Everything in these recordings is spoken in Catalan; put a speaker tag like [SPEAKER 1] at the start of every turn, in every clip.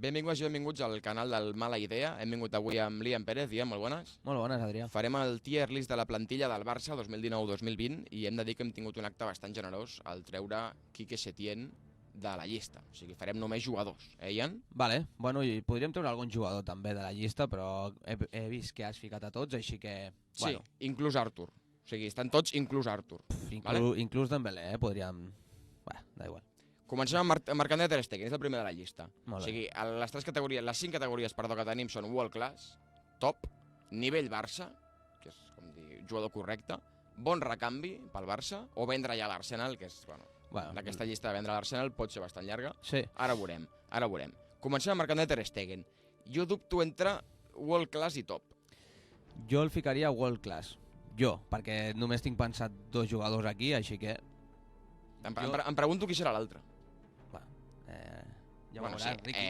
[SPEAKER 1] Benvinguts i benvinguts al canal del Mala Idea. Hem vingut avui amb Liam Pérez. Liam, molt bones.
[SPEAKER 2] Molt bones, Adrià.
[SPEAKER 1] Farem el tier list de la plantilla del Barça 2019-2020 i hem de dir que hem tingut un acte bastant generós al treure Quique Setién de la llista. O sigui, farem només jugadors, Ian?
[SPEAKER 2] Vale, bueno, i podríem treure algun jugador també de la llista, però he vist que has ficat a tots, així que... Bueno.
[SPEAKER 1] Sí, inclús Artur. O sigui, estan tots inclús Artur.
[SPEAKER 2] Inclús Dembélé, podríem... Bé, da igual.
[SPEAKER 1] Comencem amb Marc-André Ter Stegen, és el primer de la llista.
[SPEAKER 2] O
[SPEAKER 1] sigui, les 5 categories que tenim són World Class, Top, Nivell Barça, que és com dir jugador correcte, Bon recanvi pel Barça, o vendre ja l'Arsenal, que és, bueno, aquesta llista de vendre l'Arsenal pot ser bastant llarga.
[SPEAKER 2] Sí.
[SPEAKER 1] Ara ho veurem. Comencem amb Marc-André Ter Stegen. Jo dubto entre World Class i Top.
[SPEAKER 2] Jo el ficaria World Class. Jo, perquè només tinc pensat 2 jugadors aquí, així que...
[SPEAKER 1] Em pregunto qui serà l'altre.
[SPEAKER 2] Ja bueno, veuràs, Riqui.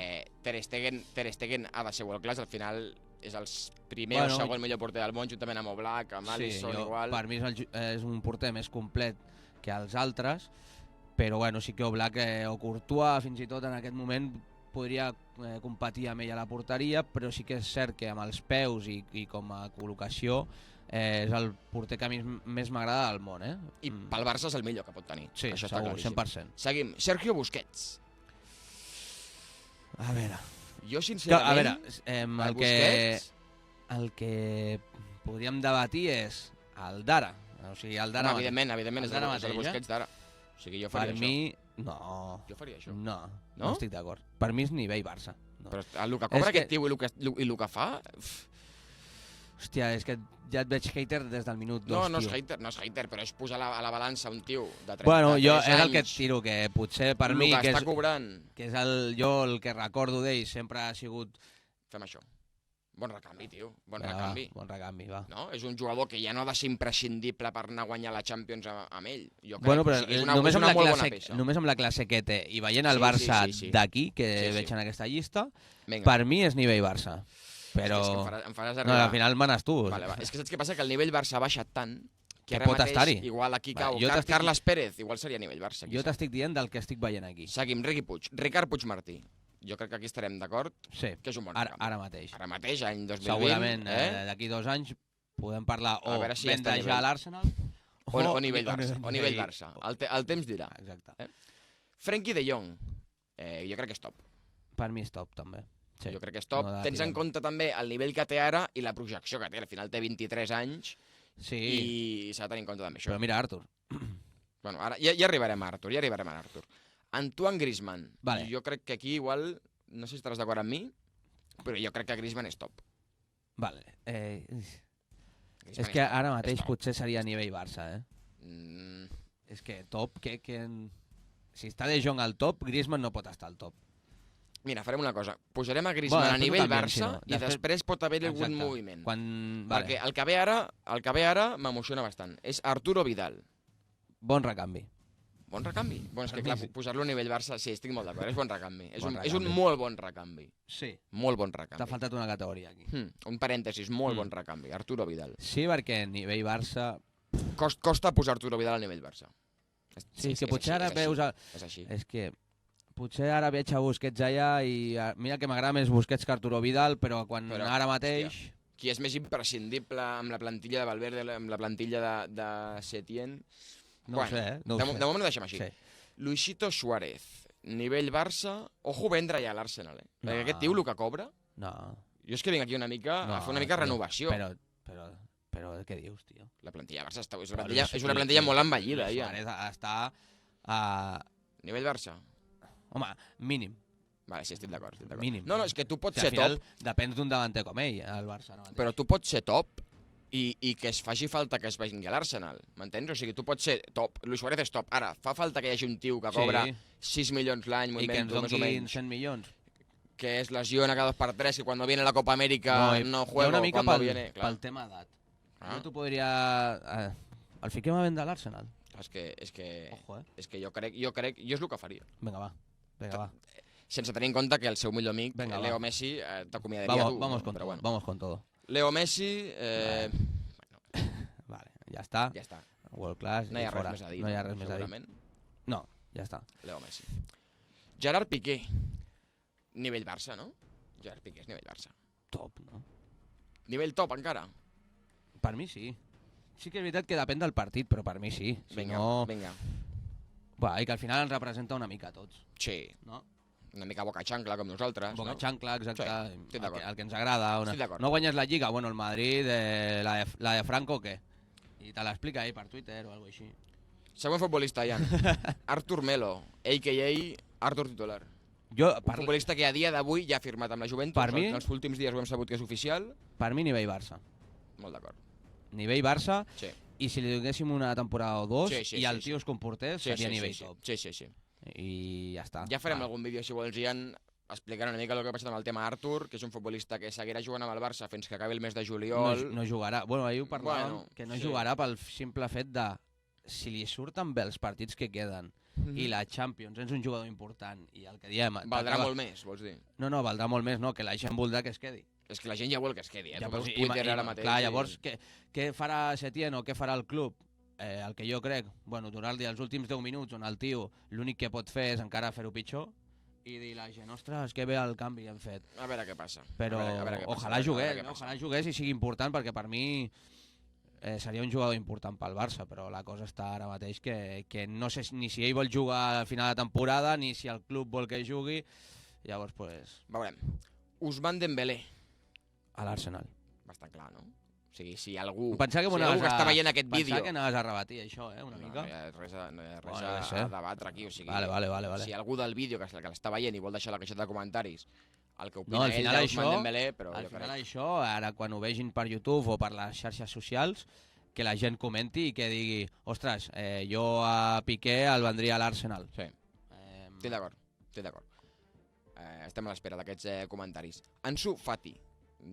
[SPEAKER 1] Ter Stegen ha de ser World Class, al final és el primer o segon millor porter del món, juntament amb Oblak, amb Alisson, igual.
[SPEAKER 2] Per mi és un porter més complet que els altres, però bueno, sí que Oblak o Courtois fins i tot en aquest moment podria competir amb ell a la porteria, però sí que és cert que amb els peus i com a col·locació és el porter que a mi més m'agrada del món.
[SPEAKER 1] I pel Barça és el millor que pot tenir.
[SPEAKER 2] Sí,
[SPEAKER 1] això
[SPEAKER 2] segur, 100%.
[SPEAKER 1] Seguim, Sergio Busquets.
[SPEAKER 2] A veure...
[SPEAKER 1] Jo, sincerament,
[SPEAKER 2] el que podríem debatir és el d'ara. O sigui, el d'ara...
[SPEAKER 1] Evidentment, és el Busquets d'ara. O sigui, jo faria això.
[SPEAKER 2] Per mi, no.
[SPEAKER 1] Jo faria això.
[SPEAKER 2] No estic d'acord. Per mi és nivell Barça.
[SPEAKER 1] Però el que cobra aquest tio i el que fa...
[SPEAKER 2] Hòstia, és que ja et veig hater des del minut 2, tio.
[SPEAKER 1] No és hater, però és posar a la balança un tio de 33 anys.
[SPEAKER 2] Bueno, jo és el que et tiro, que potser per mi...
[SPEAKER 1] El que està cobrant.
[SPEAKER 2] Que és jo el que recordo d'ell sempre ha sigut...
[SPEAKER 1] Fem això. Bon recanvi, tio. Bon recanvi.
[SPEAKER 2] Bon recanvi, va.
[SPEAKER 1] No? És un jugador que ja no ha de ser imprescindible per anar a guanyar la Champions amb ell.
[SPEAKER 2] Bueno, però només amb la classe que té i veient el Barça d'aquí, que veig en aquesta llista, per mi és nivell Barça. Però
[SPEAKER 1] em faràs arribar...
[SPEAKER 2] al final manes tu.
[SPEAKER 1] És que saps què passa? Que el nivell Barça ha baixat tant que ara
[SPEAKER 2] pot
[SPEAKER 1] mateix igual aquí cau Carles Pérez, igual seria nivell Barça.
[SPEAKER 2] Jo t'estic dient del que estic veient aquí.
[SPEAKER 1] Seguim, Riqui Puig. Ricard Puigmartí. Jo crec que aquí estarem d'acord, que és un bon recanvi.
[SPEAKER 2] Ara mateix.
[SPEAKER 1] Ara mateix, any 2020.
[SPEAKER 2] Segurament, d'aquí 2 anys podem parlar o vendre ja a l'Arsenal
[SPEAKER 1] o nivell Barça. El temps dirà.
[SPEAKER 2] Exacte.
[SPEAKER 1] Frenkie de Jong. Jo crec que és top.
[SPEAKER 2] Per mi és top, també. Sí.
[SPEAKER 1] Jo crec que és top. Tens en compte també el nivell que té ara i la projecció que té. Al final té 23 anys i s'ha de tenir en compte també això.
[SPEAKER 2] Però mira Artur.
[SPEAKER 1] Bueno, ara ja arribarem a Artur. Antoine Griezmann. Jo crec que aquí igual, no sé si estaràs d'acord amb mi, però jo crec que Griezmann és top.
[SPEAKER 2] Vale. És que ara mateix potser seria a nivell Barça, És que top, si està De Jong al top, Griezmann no pot estar al top.
[SPEAKER 1] Mira, farem una cosa. Pujarem a Griezmann a nivell Barça i després pot haver algun moviment. Perquè el que ve ara m'emociona bastant. És Arturo Vidal.
[SPEAKER 2] Bon recanvi.
[SPEAKER 1] Bon recanvi? Bueno, és que clar, posar-lo a nivell Barça, sí, estic molt d'acord, és bon recanvi. És un molt bon recanvi.
[SPEAKER 2] Sí.
[SPEAKER 1] Molt bon recanvi.
[SPEAKER 2] T'ha faltat una categoria aquí.
[SPEAKER 1] Un parèntesis, molt bon recanvi. Arturo Vidal.
[SPEAKER 2] Sí, perquè a nivell Barça...
[SPEAKER 1] Costa posar Arturo Vidal a nivell Barça.
[SPEAKER 2] Sí, que potser ara veus...
[SPEAKER 1] És així.
[SPEAKER 2] És que... Potser ara veig a Busquets allà i mira que m'agrada més Busquets que Arturo Vidal, però ara mateix...
[SPEAKER 1] Hòstia, qui és més imprescindible amb la plantilla de Valverde, amb la plantilla de Setién...
[SPEAKER 2] No ho sé,
[SPEAKER 1] De moment ho deixem així. Luisito Suárez, nivell Barça... Ojo vendre ja l'Arsenal, Perquè aquest tio el que cobra...
[SPEAKER 2] No.
[SPEAKER 1] Jo és que vinc aquí a fer una mica renovació.
[SPEAKER 2] Però què dius, tio?
[SPEAKER 1] La plantilla Barça és una plantilla molt envellida.
[SPEAKER 2] Suárez està a...
[SPEAKER 1] Nivell Barça?
[SPEAKER 2] Home, mínim.
[SPEAKER 1] Vale, sí, estic d'acord.
[SPEAKER 2] Mínim.
[SPEAKER 1] No, és que tu pots ser top...
[SPEAKER 2] Depèn d'un davanter com ell, al Barça.
[SPEAKER 1] Però tu pots ser top i que es faci falta que es vingui a l'Arsenal, m'entens? O sigui, tu pots ser top. Luis Suárez és top. Ara, fa falta que hi hagi un tio que cobra 6 milions l'any,
[SPEAKER 2] i que ens donguin 100 milions.
[SPEAKER 1] Que es lesiona cada 2x3 i quan viene la Copa América no juega.
[SPEAKER 2] Una mica pel tema edat. Jo t'ho podria... El fiquem a vendre a l'Arsenal.
[SPEAKER 1] És que jo crec... Jo és el que faria.
[SPEAKER 2] Vinga, va.
[SPEAKER 1] Sense tenir en compte que el seu millor amic, Leo Messi, t'acomiadaria tu.
[SPEAKER 2] Vamos con todo.
[SPEAKER 1] Leo Messi...
[SPEAKER 2] Vale, ja està. World Class.
[SPEAKER 1] No hi ha res més a dir.
[SPEAKER 2] No hi ha res més a dir. No, ja està.
[SPEAKER 1] Leo Messi. Gerard Piqué. Nivell Barça, no? Gerard Piqué és nivell Barça.
[SPEAKER 2] Top, no?
[SPEAKER 1] Nivell top encara?
[SPEAKER 2] Per mi sí. Sí que és veritat que depèn del partit, però per mi sí. Si
[SPEAKER 1] Vinga,
[SPEAKER 2] no...
[SPEAKER 1] vinga.
[SPEAKER 2] I que al final ens representa una mica a tots,
[SPEAKER 1] Sí,
[SPEAKER 2] no?
[SPEAKER 1] una mica boca xancla com nosaltres,
[SPEAKER 2] Boca
[SPEAKER 1] no?
[SPEAKER 2] xancla, exacte,
[SPEAKER 1] Sí, estic d'acord.
[SPEAKER 2] el que ens agrada.
[SPEAKER 1] Estic d'acord.
[SPEAKER 2] No guanyes la Lliga, bueno, el Madrid, la de Franco, què? I te l'explica ell per Twitter o alguna així.
[SPEAKER 1] Següent futbolista, Ian. Artur Melo, a.k.a. Artur titular.
[SPEAKER 2] Jo,
[SPEAKER 1] Un futbolista que a dia d'avui ja ha firmat amb la Juventus.
[SPEAKER 2] Per mi-
[SPEAKER 1] En els últims dies ho hem sabut que és oficial.
[SPEAKER 2] per mi nivell Barça.
[SPEAKER 1] Molt d'acord.
[SPEAKER 2] Nivell Barça,
[SPEAKER 1] Sí.
[SPEAKER 2] i si li donéssim una temporada o dos
[SPEAKER 1] Sí, sí,
[SPEAKER 2] i el
[SPEAKER 1] sí,
[SPEAKER 2] tio es comportés, seria nivell top.
[SPEAKER 1] Sí, sí, sí.
[SPEAKER 2] I ja està.
[SPEAKER 1] Ja farem
[SPEAKER 2] Va.
[SPEAKER 1] algun vídeo, si vols, Ian, explicant una mica el que ha passat amb el tema Artur, que és un futbolista que seguirà jugant amb el Barça fins que acabi el mes de juliol.
[SPEAKER 2] No jugarà. Bueno, ahir ho parlàvem,
[SPEAKER 1] Bueno,
[SPEAKER 2] que no
[SPEAKER 1] sí.
[SPEAKER 2] jugarà pel simple fet de si li surten bé els partits que queden i la Champions és un jugador important i el que diem...
[SPEAKER 1] Valdrà molt més, vols dir?
[SPEAKER 2] No, valdrà molt més, no, que la gent voldrà que es quedi.
[SPEAKER 1] És que la gent ja vol que es quedi,
[SPEAKER 2] Ja,
[SPEAKER 1] Tu veus
[SPEAKER 2] però,
[SPEAKER 1] Twitter ara mateix.
[SPEAKER 2] Clar,
[SPEAKER 1] i-
[SPEAKER 2] llavors, què farà Setién o què farà el club? El que jo crec, bueno, donar-li els últims 10 minuts on el tio l'únic que pot fer és encara fer-ho pitjor i dir a la gent, ostres, que bé el canvi que hem fet.
[SPEAKER 1] A veure què passa.
[SPEAKER 2] Però
[SPEAKER 1] a veure què passa,
[SPEAKER 2] ojalà
[SPEAKER 1] a veure
[SPEAKER 2] jugués,
[SPEAKER 1] què
[SPEAKER 2] no?
[SPEAKER 1] passa.
[SPEAKER 2] Ojalà jugués i sigui important perquè per mi seria un jugador important pel Barça, però la cosa està ara mateix que no sé ni si ell vol jugar al final de temporada ni si el club vol que jugui, llavors pues,
[SPEAKER 1] Veurem. Ousmane Dembélé.
[SPEAKER 2] a l'Arsenal.
[SPEAKER 1] Bastant clar, no? O sigui, si algú,
[SPEAKER 2] Pensava que,
[SPEAKER 1] si algú que està veient aquest vídeo...
[SPEAKER 2] Pensava que anaves a rebatir això, una mica.
[SPEAKER 1] No hi ha res a,
[SPEAKER 2] Bueno,
[SPEAKER 1] a
[SPEAKER 2] sé.
[SPEAKER 1] debatre aquí. O sigui,
[SPEAKER 2] Vale.
[SPEAKER 1] Si algú del vídeo que l'està veient i vol deixar a la caixeta de comentaris el que opina
[SPEAKER 2] No, al
[SPEAKER 1] ell
[SPEAKER 2] final
[SPEAKER 1] d'Ousmane
[SPEAKER 2] això-
[SPEAKER 1] Dembélé, però
[SPEAKER 2] Al
[SPEAKER 1] jo
[SPEAKER 2] final
[SPEAKER 1] crec...
[SPEAKER 2] això, ara quan ho vegin per YouTube o per les xarxes socials, que la gent comenti i que digui, ostres, jo a Piqué el vendria a l'Arsenal.
[SPEAKER 1] Sí, estic d'acord. Estem a l'espera d'aquests comentaris. Ansu Fati.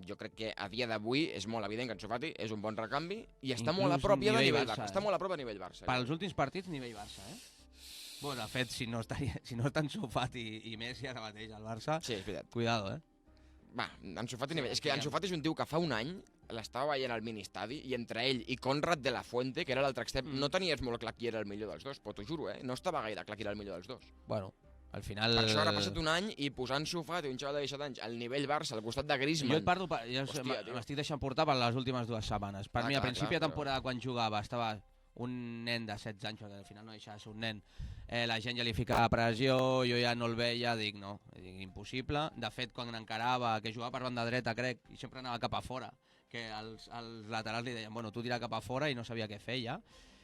[SPEAKER 1] Jo crec que a dia d'avui és molt evident que Ansu Fati és un bon recanvi i està molt a
[SPEAKER 2] Inclús
[SPEAKER 1] prop ja de
[SPEAKER 2] nivell
[SPEAKER 1] nivell
[SPEAKER 2] Barça,
[SPEAKER 1] Barça. Està molt a prop de nivell Barça.
[SPEAKER 2] Per als últims partits, nivell Barça, Bueno, de fet, si no està Ansu Fati i Messi ara mateix al Barça,
[SPEAKER 1] Sí, és veritat.
[SPEAKER 2] cuidado,
[SPEAKER 1] Va, Ansu Fati
[SPEAKER 2] Sí,
[SPEAKER 1] nivell. És que Ansu Fati és un tio que fa un any l'estava veient al ministadi i entre ell i Conrad de la Fuente, que era l'altre extrem, no tenies molt clar qui era el millor dels dos, però t'ho juro, No estava gaire clar qui era el millor dels dos.
[SPEAKER 2] Bueno, al final...
[SPEAKER 1] Per això ara ha passat un any i posant Ansu Fati, un xaval de 17 anys, al nivell Barça, al costat de
[SPEAKER 2] Jo
[SPEAKER 1] Griezmann.
[SPEAKER 2] et parlo, jo
[SPEAKER 1] Hòstia, tio.
[SPEAKER 2] m'estic deixant portar per les últimes 2 setmanes. Per mi, a
[SPEAKER 1] clar,
[SPEAKER 2] principi de
[SPEAKER 1] clar,
[SPEAKER 2] temporada, quan jugava, estava un nen de 16 anys, perquè al final no deixava de ser un nen, la gent ja li ficava pressió, jo ja no el veia, dic no, impossible. De fet, quan encarava, que jugava per banda dreta, crec, i sempre anava cap a fora, que els laterals li deien, bueno, tu tira cap a fora i no sabia què fer ja.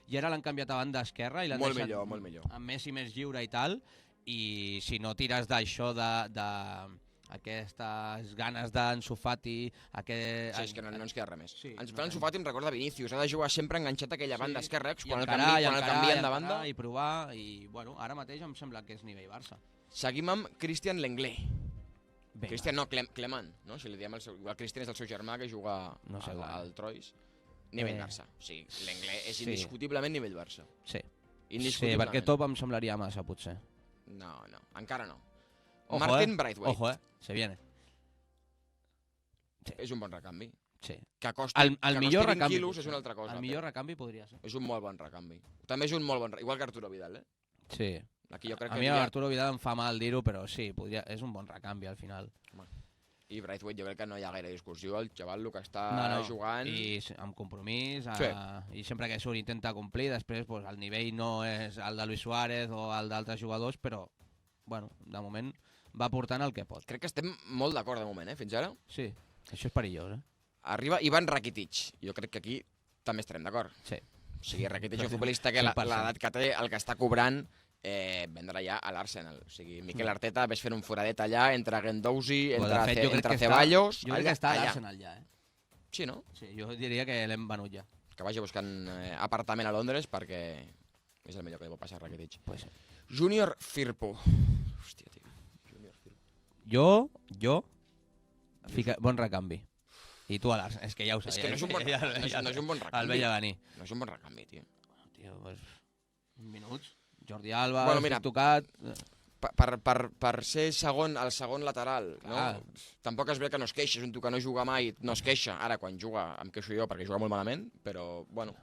[SPEAKER 2] I ara l'han canviat a banda esquerra i l'han
[SPEAKER 1] Molt
[SPEAKER 2] deixat
[SPEAKER 1] millor, molt millor.
[SPEAKER 2] amb Messi més lliure i tal, i si no tires d'això aquestes ganes d'Ansu Fati,
[SPEAKER 1] Sí, és que no ens queda res més.
[SPEAKER 2] Sí,
[SPEAKER 1] Ens
[SPEAKER 2] no
[SPEAKER 1] fa Ansu
[SPEAKER 2] tenim.
[SPEAKER 1] Fati em recorda Vinícius, ha de jugar sempre enganxat a aquella banda esquerra,
[SPEAKER 2] i
[SPEAKER 1] quan el
[SPEAKER 2] encarar,
[SPEAKER 1] canvien de banda.
[SPEAKER 2] i provar, i bueno, ara mateix em sembla que és nivell Barça.
[SPEAKER 1] Seguim amb Christian Lenglet.
[SPEAKER 2] Vinga.
[SPEAKER 1] Christian, no, Clement, no? Si li diem el Christian és el seu germà que juga
[SPEAKER 2] No sé, bueno.
[SPEAKER 1] al Troyes. Nivell
[SPEAKER 2] Eh,
[SPEAKER 1] Barça. O sigui, Lenglet és
[SPEAKER 2] sí.
[SPEAKER 1] indiscutiblement nivell Barça.
[SPEAKER 2] Sí. Sí,
[SPEAKER 1] Indiscutiblement.
[SPEAKER 2] perquè top em semblaria massa, potser.
[SPEAKER 1] No, encara no.
[SPEAKER 2] Ojo,
[SPEAKER 1] Martin Braithwaite.
[SPEAKER 2] Ojo, se viene.
[SPEAKER 1] És un bon recanvi.
[SPEAKER 2] Sí.
[SPEAKER 1] Que costi,
[SPEAKER 2] El
[SPEAKER 1] que
[SPEAKER 2] millor
[SPEAKER 1] costi 20
[SPEAKER 2] recanvi.
[SPEAKER 1] quilos és una altra cosa.
[SPEAKER 2] El millor recanvi podria ser.
[SPEAKER 1] És un molt bon recanvi. També és un molt bon... Igual que Arturo Vidal,
[SPEAKER 2] Sí.
[SPEAKER 1] Aquí jo crec
[SPEAKER 2] A
[SPEAKER 1] que
[SPEAKER 2] mi Arturo Vidal em fa mal dir-ho, però sí, és un bon recanvi al final.
[SPEAKER 1] I Braithwaite jo crec que no hi ha gaire discussió. El xaval el que està jugant...
[SPEAKER 2] I amb compromís,
[SPEAKER 1] Sí.
[SPEAKER 2] i sempre que surt intenta complir, després pues, el nivell no és el de Luis Suárez o el d'altres jugadors, però bueno, de moment va portant el que pot.
[SPEAKER 1] Crec que estem molt d'acord de moment, fins ara.
[SPEAKER 2] Sí, això és perillós,
[SPEAKER 1] Arriba Ivan Rakitic. Jo crec que aquí també estarem d'acord.
[SPEAKER 2] Sí.
[SPEAKER 1] O sigui, Rakitic és un futbolista que
[SPEAKER 2] 100%.
[SPEAKER 1] l'edat que té, el que està cobrant, vendrà ja a l'Arsenal. O sigui, Miquel Arteta ves fent un foradet allà entre Guendouzi,
[SPEAKER 2] Però, de fet, jo crec
[SPEAKER 1] entre
[SPEAKER 2] que
[SPEAKER 1] Ceballos...
[SPEAKER 2] Jo crec que està a l'Arsenal ja,
[SPEAKER 1] Sí, no?
[SPEAKER 2] Sí, jo diria que l'hem venut ja.
[SPEAKER 1] Que vagi buscant apartament a Londres perquè és el millor que li pot passar a Rakitic.
[SPEAKER 2] Pues sí.
[SPEAKER 1] Júnior Firpo. Hòstia, tio. Júnior Firpo.
[SPEAKER 2] Jo, bon recanvi. I tu a l'Arsenal, és que ja ho sabia.
[SPEAKER 1] És que no és un bon, no és un bon recanvi.
[SPEAKER 2] El veia venir.
[SPEAKER 1] No és un bon recanvi, tio.
[SPEAKER 2] Tio, pues, minuts. Jordi Alba,
[SPEAKER 1] Bueno, mira,
[SPEAKER 2] tocat...
[SPEAKER 1] Per ser el segon lateral, no?
[SPEAKER 2] Ah.
[SPEAKER 1] Tampoc es ve que no es queixa, és un tio que no juga mai, no es queixa. Ara, quan juga, em queixo jo perquè juga molt malament, però, bueno...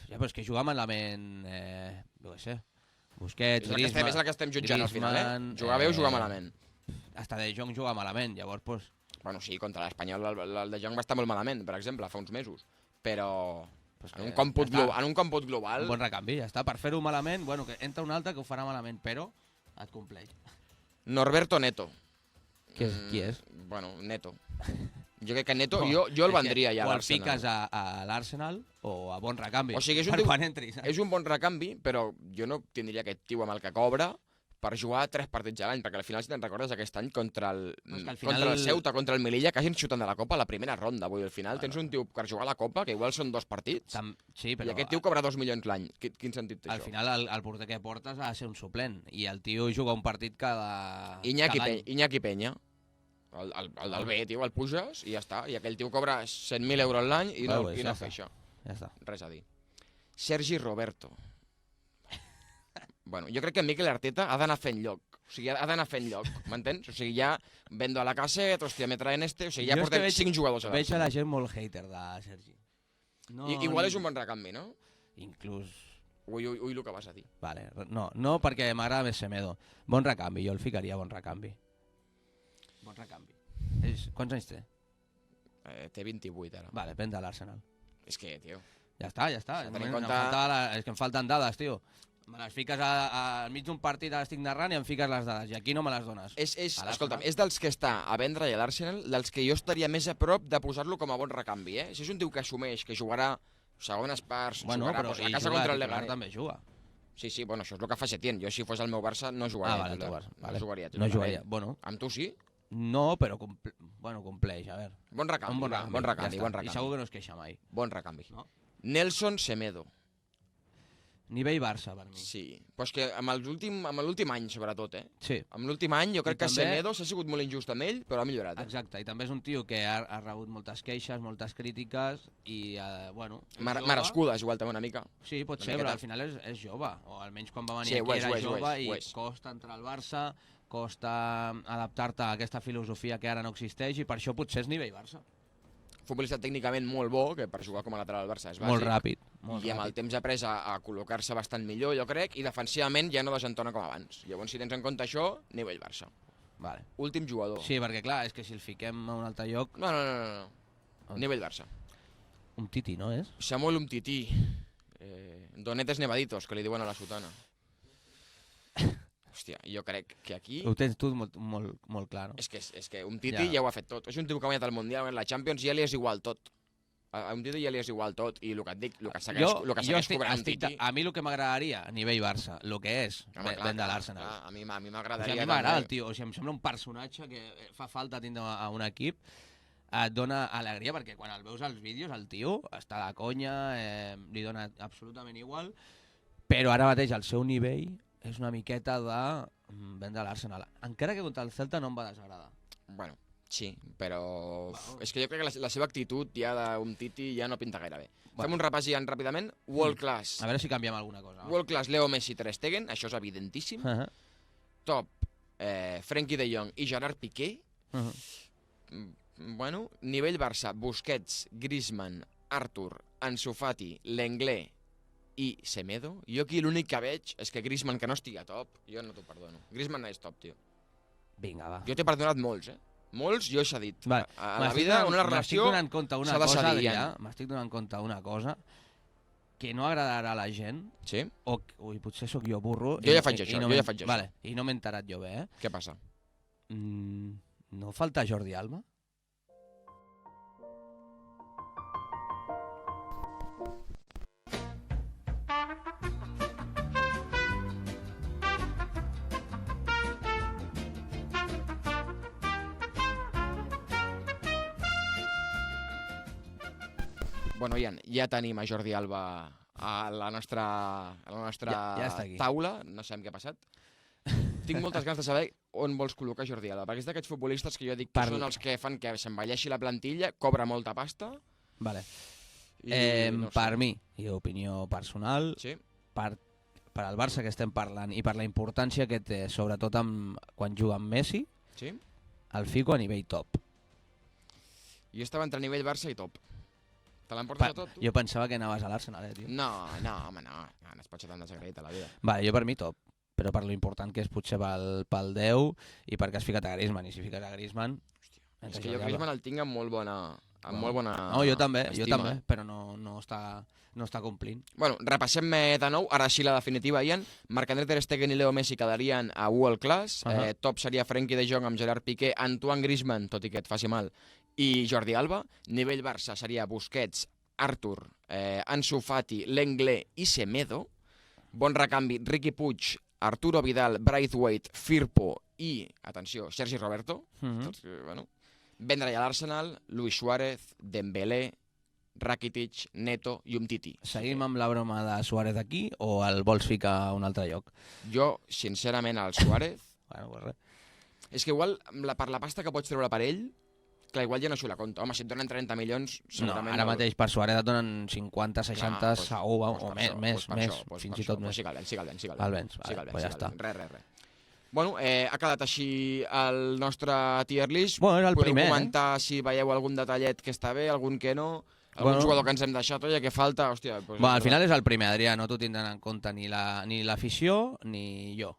[SPEAKER 2] Ja, però és que juga malament, jo què sé, Busquets,
[SPEAKER 1] És el que estem jutjant al final,
[SPEAKER 2] Griezmann,
[SPEAKER 1] Jugar bé o jugar malament.
[SPEAKER 2] hasta De Jong juga malament, llavors, pues,
[SPEAKER 1] Bueno, sí, contra l'Espanyol el De Jong va estar molt malament, per exemple, fa uns mesos. Però
[SPEAKER 2] pues
[SPEAKER 1] en un còmput
[SPEAKER 2] ja està.
[SPEAKER 1] en un còmput global...
[SPEAKER 2] Un bon recanvi, ja està. Per fer-ho malament, bueno, que entra un altre que ho farà malament, però et compleix.
[SPEAKER 1] Norberto Neto.
[SPEAKER 2] Qui és?
[SPEAKER 1] Bueno, Neto. Jo crec que Neto, jo el vendria ja a
[SPEAKER 2] l'Arsenal. O el
[SPEAKER 1] l'Arsenal.
[SPEAKER 2] fiques a l'Arsenal o a bon recanvi.
[SPEAKER 1] O sigui, és un
[SPEAKER 2] per
[SPEAKER 1] tio-
[SPEAKER 2] quan entris.
[SPEAKER 1] És un bon recanvi, però jo no tindria aquest tio amb el que cobra per jugar 3 partits a l'any, perquè al final, si te'n recordes, aquest any contra el Ceuta, contra el Melilla, quasi ens xuten de la Copa a la primera ronda. Vull dir, al final tens un tio per jugar a la Copa, que igual són 2 partits,
[SPEAKER 2] Sí,
[SPEAKER 1] i
[SPEAKER 2] però
[SPEAKER 1] aquest tio cobra 2 milions l'any. Quin sentit té
[SPEAKER 2] al
[SPEAKER 1] això?
[SPEAKER 2] final el porter que portes ha de ser un suplent i el tio juga un partit cada any.
[SPEAKER 1] Iñaki Peña. El del B, tio, el puges i ja està. I aquell tio cobra 100.000 euros l'any i no
[SPEAKER 2] Ja
[SPEAKER 1] fa
[SPEAKER 2] està.
[SPEAKER 1] això.
[SPEAKER 2] Ja està.
[SPEAKER 1] Res a dir. Sergi Roberto. Bueno, jo crec que Mikel Arteta ha d'anar fent lloc. O sigui, ha d'anar fent lloc, m'entens? O sigui, ja vendo a la casseta, hòstia, me traen este... O sigui, ja
[SPEAKER 2] Jo és que
[SPEAKER 1] portem 5 jugadors a
[SPEAKER 2] Veig a la
[SPEAKER 1] l'Arsenal.
[SPEAKER 2] gent molt hater de Sergi. No,
[SPEAKER 1] Igual és un bon recanvi, no?
[SPEAKER 2] Inclús...
[SPEAKER 1] Ui, el que vas a dir.
[SPEAKER 2] Vale, no perquè m'agrada més Semedo. Bon recanvi, jo el ficaria bon recanvi. Bon recanvi. Quants anys té?
[SPEAKER 1] Té 28 ara.
[SPEAKER 2] Vale, ven de l'Arsenal.
[SPEAKER 1] És que, tio...
[SPEAKER 2] Ja està.
[SPEAKER 1] S'ha de tenir en
[SPEAKER 2] Em
[SPEAKER 1] compte-
[SPEAKER 2] faltava és que em falten dades, tio. Me les fiques al mig d'un partit, estic narrant i em fiques les dades. I aquí no me les dones.
[SPEAKER 1] Escolta'm, és dels que està a vendre i a l'Arsenal, dels que jo estaria més a prop de posar-lo com a bon recanvi, eh? Si és un tio que assumeix que jugarà segones parts,
[SPEAKER 2] Bueno,
[SPEAKER 1] jugarà
[SPEAKER 2] però
[SPEAKER 1] a casa contra el Leganés.
[SPEAKER 2] també juga.
[SPEAKER 1] Sí, bueno, això és el que fa Setién. Jo, si fos el meu Barça, no jugaria.
[SPEAKER 2] Vale,
[SPEAKER 1] titular.
[SPEAKER 2] tu vas.
[SPEAKER 1] No
[SPEAKER 2] Vale.
[SPEAKER 1] jugaria.
[SPEAKER 2] No
[SPEAKER 1] titular,
[SPEAKER 2] jugaria.
[SPEAKER 1] eh?
[SPEAKER 2] Bueno,
[SPEAKER 1] Amb tu sí?
[SPEAKER 2] no, però compleix, a veure.
[SPEAKER 1] Bon recanvi,
[SPEAKER 2] Un bon
[SPEAKER 1] va,
[SPEAKER 2] recanvi,
[SPEAKER 1] bon recanvi,
[SPEAKER 2] ja
[SPEAKER 1] bon
[SPEAKER 2] està.
[SPEAKER 1] recanvi.
[SPEAKER 2] I segur que no es queixa mai.
[SPEAKER 1] Bon recanvi.
[SPEAKER 2] No?
[SPEAKER 1] Nelson Semedo.
[SPEAKER 2] Nivell Barça, per mi.
[SPEAKER 1] Sí, però és que amb l'últim any, sobretot, eh?
[SPEAKER 2] Sí,
[SPEAKER 1] Amb l'últim any jo crec que
[SPEAKER 2] també-
[SPEAKER 1] Semedo s'ha sigut molt injust amb ell, però ha millorat.
[SPEAKER 2] exacte. I també és un tio que ha rebut moltes queixes, moltes crítiques i, bueno... és jove.
[SPEAKER 1] Merescudes, igual, també una mica.
[SPEAKER 2] Sí, pot
[SPEAKER 1] Una
[SPEAKER 2] ser,
[SPEAKER 1] miqueta.
[SPEAKER 2] però al final és jove. O almenys quan va venir
[SPEAKER 1] Sí,
[SPEAKER 2] aquí
[SPEAKER 1] ho és,
[SPEAKER 2] era
[SPEAKER 1] ho és,
[SPEAKER 2] jove
[SPEAKER 1] ho
[SPEAKER 2] i
[SPEAKER 1] és.
[SPEAKER 2] costa entrar al Barça, costa adaptar-te a aquesta filosofia que ara no existeix i per això potser és nivell Barça.
[SPEAKER 1] Futbolista tècnicament molt bo, que per jugar com a lateral al Barça és bàsic.
[SPEAKER 2] Molt ràpid.
[SPEAKER 1] I amb el temps ha après a col·locar-se bastant millor, jo crec, i defensivament ja no desentona com abans. Llavors, si tens en compte això, nivell Barça.
[SPEAKER 2] Vale.
[SPEAKER 1] Últim jugador.
[SPEAKER 2] Sí, perquè clar, és que si el fiquem a un altre lloc...
[SPEAKER 1] No. Nivell Barça.
[SPEAKER 2] Un titi, no és?
[SPEAKER 1] Samuel Umtiti. Donetes nevaditos, que li diuen a la sotana. Hòstia, jo crec que aquí...
[SPEAKER 2] Ho tens tu molt clar, no?
[SPEAKER 1] És que Umtiti ja ho ha fet tot. És un tio que ha guanyat el Mundial, la Champions, ja li és igual tot. A Umtiti ja li és igual tot, i el que et dic, el que segueix cobrant Umtiti...
[SPEAKER 2] A mi el que m'agradaria a nivell Barça, el que és, ben de l'Arsenal.
[SPEAKER 1] A mi
[SPEAKER 2] O sigui,
[SPEAKER 1] m'agradaria...
[SPEAKER 2] a mi m'agrada el tio, o sigui, em sembla un personatge que fa falta tindre a un equip, et dona alegria, perquè quan el veus als vídeos, el tio està de conya, li dona absolutament igual, però ara mateix el seu nivell és una miqueta de vendre l'Arsenal. Encara que contra el Celta no em va desagradar.
[SPEAKER 1] Bueno, sí, però... És que jo crec que la seva actitud ja d'Umtiti ja no pinta gaire bé. Fem un repàs ja ràpidament. World class.
[SPEAKER 2] A veure si canviem alguna cosa.
[SPEAKER 1] World class Leo Messi, Ter Stegen, això és evidentíssim. Top, Frenkie de Jong i Gerard Piqué. Bueno, nivell Barça, Busquets, Griezmann, Arthur, Ansu Fati, Lenglet i Semedo. Jo aquí l'únic que veig és que Griezmann, que no estigui a top, jo no t'ho perdono. Griezmann no és top, tio.
[SPEAKER 2] Vinga, va.
[SPEAKER 1] Jo t'he perdonat molts, Molts, jo he cedit.
[SPEAKER 2] Vale.
[SPEAKER 1] A la vida, una relació
[SPEAKER 2] m'estic donant compte una
[SPEAKER 1] s'ha de
[SPEAKER 2] cosa,
[SPEAKER 1] cedir,
[SPEAKER 2] Adrià, m'estic donant compte una cosa que no agradarà a la gent,
[SPEAKER 1] Sí?
[SPEAKER 2] ui, potser sóc jo burro.
[SPEAKER 1] Jo ja faig això, jo ja faig això.
[SPEAKER 2] Vale, i no m'he enterat jo bé,
[SPEAKER 1] Què passa?
[SPEAKER 2] No falta Jordi Alba?
[SPEAKER 1] Bueno, Ian, ja tenim a Jordi Alba a la nostra
[SPEAKER 2] Ja està aquí.
[SPEAKER 1] taula, no sabem què ha passat. Tinc moltes ganes de saber on vols col·locar Jordi Alba, perquè és d'aquests futbolistes que jo dic que són els que fan que s'envelleixi la plantilla, cobra molta pasta...
[SPEAKER 2] Vale.
[SPEAKER 1] No sé.
[SPEAKER 2] Per mi, i opinió personal,
[SPEAKER 1] Sí?
[SPEAKER 2] per al Barça que estem parlant i per la importància que té, sobretot quan juga amb Messi,
[SPEAKER 1] Sí?
[SPEAKER 2] el fico a nivell top.
[SPEAKER 1] Jo estava entre nivell Barça i top. Te l'emportes a tot, tu?
[SPEAKER 2] Jo pensava que anaves a l'Arsenal, tio.
[SPEAKER 1] No, home, no es pot ser tan desagraït a la vida.
[SPEAKER 2] Vale, jo per mi top. però per lo important que és potser pel 10 i perquè has ficat a Griezmann, i si fiques a Griezmann...
[SPEAKER 1] És que jo Griezmann el tinc amb molt bona
[SPEAKER 2] No, jo també,
[SPEAKER 1] estima.
[SPEAKER 2] però no està complint.
[SPEAKER 1] Bueno, repassem de nou, ara sí la definitiva, Ian. Marc-André Ter Stegen i Leo Messi quedarien a World Class. Top seria Frenkie de Jong amb Gerard Piqué, Antoine Griezmann, tot i que et faci mal, i Jordi Alba. Nivell Barça seria Busquets, Artur, Ansu Fati, Lenglet i Semedo. Bon recanvi, Riqui Puig, Arturo Vidal, Braithwaite, Firpo i, atenció, Sergi Roberto. Tots, bueno. Vendre a l'Arsenal, Luis Suárez, Dembélé, Rakitic, Neto i Umtiti.
[SPEAKER 2] Seguim amb la broma de Suárez aquí o el vols ficar a un altre lloc?
[SPEAKER 1] Jo, sincerament, al Suárez...
[SPEAKER 2] Bueno, pues res.
[SPEAKER 1] És que igual, per la pasta que pots treure per ell, clar, igual ja no s'ho la compta. Home, si et donen 30 milions, segurament...
[SPEAKER 2] No, ara mateix per Suárez et donen 50, 60, segur, o més, fins i tot més.
[SPEAKER 1] Sí que el vens.
[SPEAKER 2] El vens, pues ja està.
[SPEAKER 1] Res. Bueno, ha quedat així el nostre tier list.
[SPEAKER 2] Bueno, és el
[SPEAKER 1] Podeu
[SPEAKER 2] primer,
[SPEAKER 1] comentar si veieu algun detallet que està bé, algun que no, algun jugador que ens hem deixat, oi, que falta, hòstia... Pues,
[SPEAKER 2] al final és el primer, Adrià, no t'ho tindran en compte ni l'afició ni jo.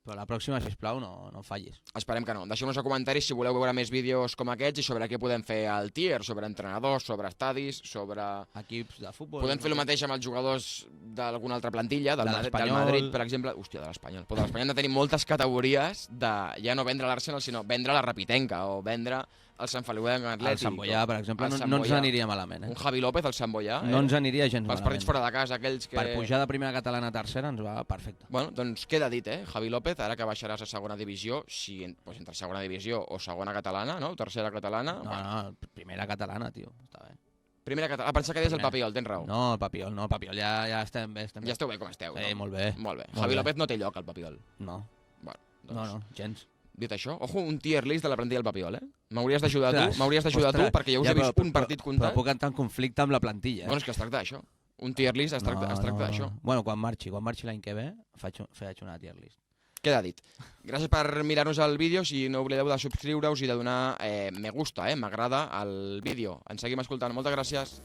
[SPEAKER 2] Però la pròxima, sisplau, no fallis.
[SPEAKER 1] Esperem que no. Deixeu-nos a comentaris si voleu veure més vídeos com aquests i sobre què podem fer al tier, sobre entrenadors, sobre estadis, sobre...
[SPEAKER 2] equips de futbol.
[SPEAKER 1] Podem fer el mateix amb els jugadors d'alguna altra plantilla, del Madrid, per exemple. Hòstia, de l'Espanyol. Però de l'Espanyol hem de tenir moltes categories de ja no vendre l'Arsenal, sinó vendre la Rapitenca o vendre el Sant Feliu d'Atlètic.
[SPEAKER 2] El Sant Boià, per exemple, no ens aniria malament.
[SPEAKER 1] Un Javi López, el Sant Boià.
[SPEAKER 2] No ens aniria gens malament.
[SPEAKER 1] Pels partits fora de casa, aquells que...
[SPEAKER 2] Per pujar de primera catalana a tercera ens va perfecte.
[SPEAKER 1] Bueno, doncs queda dit, Javi López, ara que baixaràs a segona divisió, si entre segona divisió o segona catalana, no? Tercera catalana...
[SPEAKER 2] No, primera catalana, tio, està bé.
[SPEAKER 1] Primera catalana, pensar que deies el Papiol, tens raó.
[SPEAKER 2] No, el Papiol ja estem bé.
[SPEAKER 1] Ja esteu bé com esteu, no?
[SPEAKER 2] Molt bé.
[SPEAKER 1] Javi López no té lloc al Papiol.
[SPEAKER 2] No.
[SPEAKER 1] Bueno,
[SPEAKER 2] doncs... No, gens.
[SPEAKER 1] Dit això, ojo, un tier list de la plantilla del Papiol, M'hauries d'ajudar tu, perquè jo us he vist un partit comptat.
[SPEAKER 2] Però puc entrar en conflicte amb la plantilla.
[SPEAKER 1] Bueno, és que es tracta d'això. Un tier list es tracta d'això.
[SPEAKER 2] Bueno, quan marxi l'any que ve, faig una tier list.
[SPEAKER 1] Queda dit. Gràcies per mirar-nos el vídeo. Si no oblideu de subscriure-us i de donar me gusta, m'agrada al vídeo. Ens seguim escoltant. Moltes gràcies.